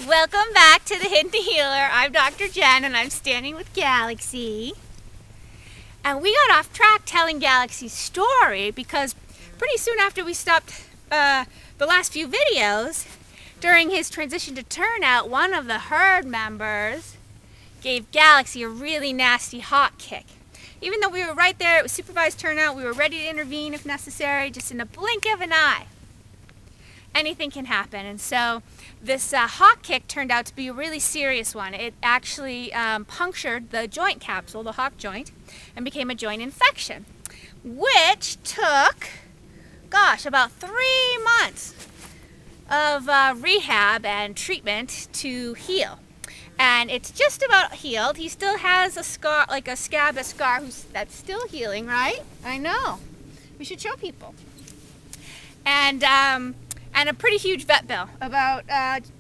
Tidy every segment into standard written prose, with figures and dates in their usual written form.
Welcome back to the Hidden Healer. I'm Dr. Jen and I'm standing with Galaxy. And we got off track telling Galaxy's story because pretty soon after we stopped the last few videos, during his transition to turnout, one of the herd members gave Galaxy a really nasty hot kick. Even though we were right there, it was supervised turnout, we were ready to intervene if necessary, just in a blink of an eye. Anything can happen, and so this hot kick turned out to be a really serious one. It actually punctured the joint capsule, the hock joint, and became a joint infection, which took, gosh, about 3 months of rehab and treatment to heal. And it's just about healed. He still has a scar, like a scab, a scar that's still healing, right? I know. We should show people. And a pretty huge vet bill, about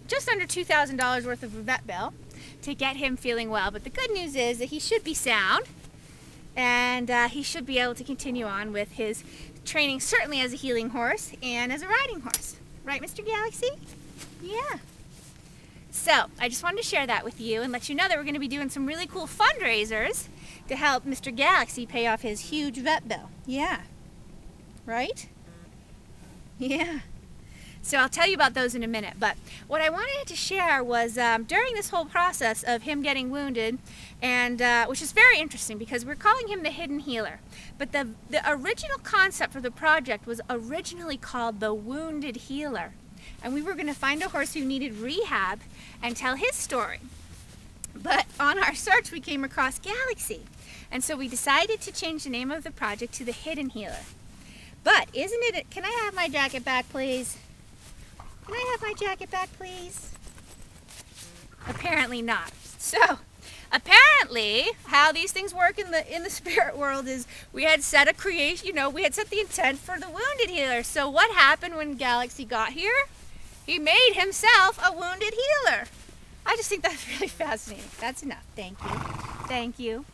just under $2,000 worth of a vet bill to get him feeling well. But the good news is that he should be sound, and he should be able to continue on with his training, certainly as a healing horse and as a riding horse. Right, Mr. Galaxy? Yeah. So, I just wanted to share that with you and let you know that we're going to be doing some really cool fundraisers to help Mr. Galaxy pay off his huge vet bill. Yeah. Right? Yeah. So I'll tell you about those in a minute, but what I wanted to share was during this whole process of him getting wounded, and which is very interesting because we're calling him the Hidden Healer, but the original concept for the project was originally called the Wounded Healer, and we were going to find a horse who needed rehab and tell his story. But on our search we came across Galaxy, and so we decided to change the name of the project to the Hidden Healer. But isn't it, can I have my jacket back, please? Can I have my jacket back, please? Apparently not. So, apparently, how these things work in the spirit world is we had set a creation, we had set the intent for the Wounded Healer. So what happened when Galaxy got here? He made himself a Wounded Healer. I just think that's really fascinating. That's enough. Thank you. Thank you.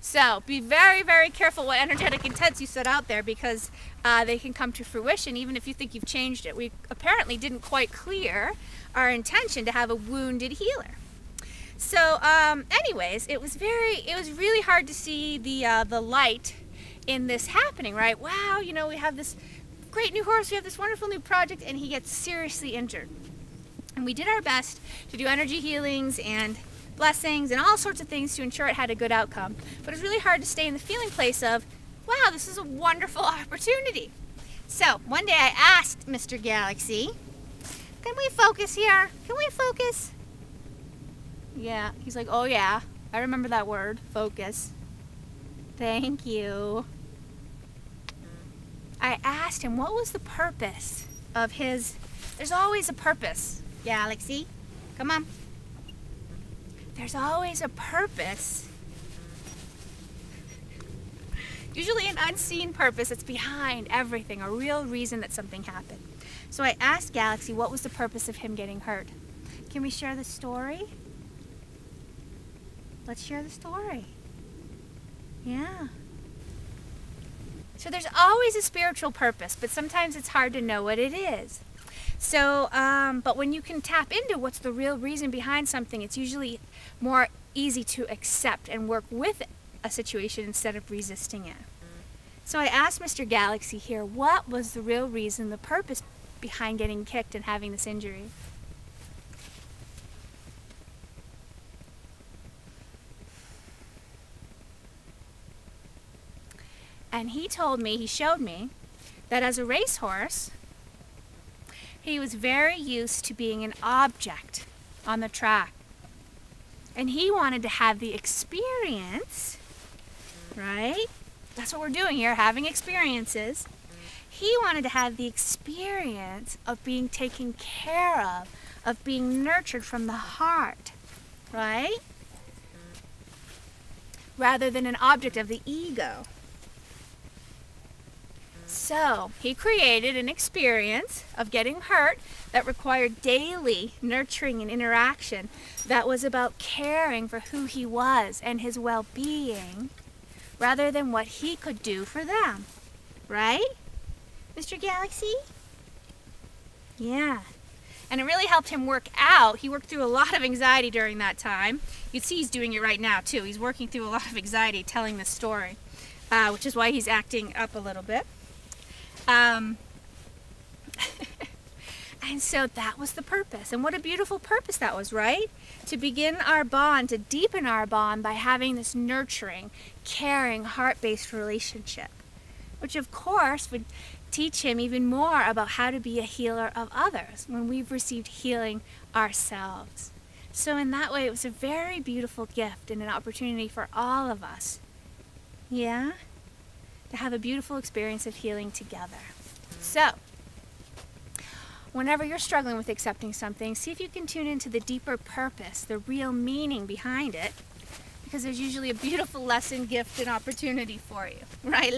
So be very, very careful what energetic intents you set out there, because they can come to fruition even if you think you've changed it. We apparently didn't quite clear our intention to have a wounded healer. So anyways, it was really hard to see the light in this happening, right? Wow, we have this great new horse, we have this wonderful new project, and he gets seriously injured. And we did our best to do energy healings and blessings and all sorts of things to ensure it had a good outcome. But it's really hard to stay in the feeling place of, wow, this is a wonderful opportunity. So one day I asked Mr. Galaxy, can we focus here? Can we focus? Yeah, he's like, oh yeah, I remember that word, focus. Thank you. I asked him what was the purpose of his, there's always a purpose, Galaxy. Come on. There's always a purpose. Usually an unseen purpose that's behind everything, a real reason that something happened. So I asked Galaxy what was the purpose of him getting hurt. Can we share the story? Let's share the story. Yeah. So there's always a spiritual purpose, but sometimes it's hard to know what it is. So, but when you can tap into what's the real reason behind something, it's usually more easy to accept and work with a situation instead of resisting it. So I asked Mr. Galaxy here, what was the real reason, the purpose behind getting kicked and having this injury? And he told me, he showed me, that as a racehorse, he was very used to being an object on the track. And he wanted to have the experience, right? That's what we're doing here, having experiences. He wanted to have the experience of being taken care of being nurtured from the heart, right? Rather than an object of the ego. So he created an experience of getting hurt that required daily nurturing and interaction that was about caring for who he was and his well-being rather than what he could do for them. Right? Mr. Galaxy? Yeah. And it really helped him work out. He worked through a lot of anxiety during that time. You can see he's doing it right now too. He's working through a lot of anxiety telling this story, which is why he's acting up a little bit. And so that was the purpose. And what a beautiful purpose that was, right? To begin our bond, to deepen our bond by having this nurturing, caring, heart-based relationship, which of course would teach him even more about how to be a healer of others when we've received healing ourselves. So in that way, it was a very beautiful gift and an opportunity for all of us, yeah, to have a beautiful experience of healing together. So, whenever you're struggling with accepting something, see if you can tune into the deeper purpose, the real meaning behind it, because there's usually a beautiful lesson, gift, and opportunity for you. Right,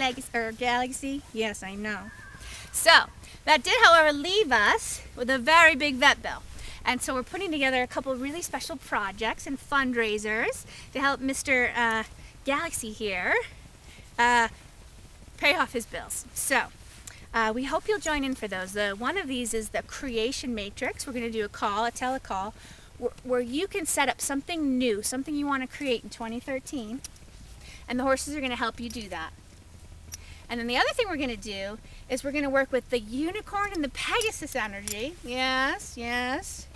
Galaxy? Yes, I know. So, that did, however, leave us with a very big vet bill. And so we're putting together a couple of really special projects and fundraisers to help Mr. Galaxy here pay off his bills. So, we hope you'll join in for those. One of these is the Creation Matrix. We're going to do a telecall, where you can set up something new, something you want to create in 2013, and the horses are going to help you do that. And then the other thing we're going to do is we're going to work with the unicorn and the Pegasus energy. Yes, yes.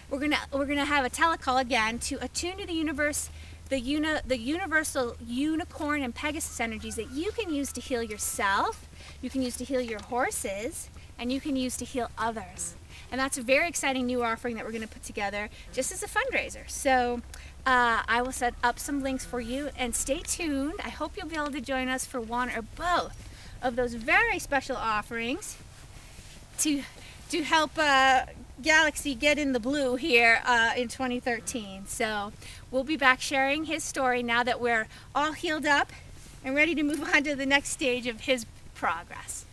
We're going to have a telecall again to attune to the universe, the universal unicorn and Pegasus energies that you can use to heal yourself, you can use to heal your horses, and you can use to heal others. And that's a very exciting new offering that we're going to put together just as a fundraiser. So I will set up some links for you, and stay tuned. I hope you'll be able to join us for one or both of those very special offerings to help Galaxy get in the blue here in 2013. So we'll be back sharing his story now that we're all healed up and ready to move on to the next stage of his progress.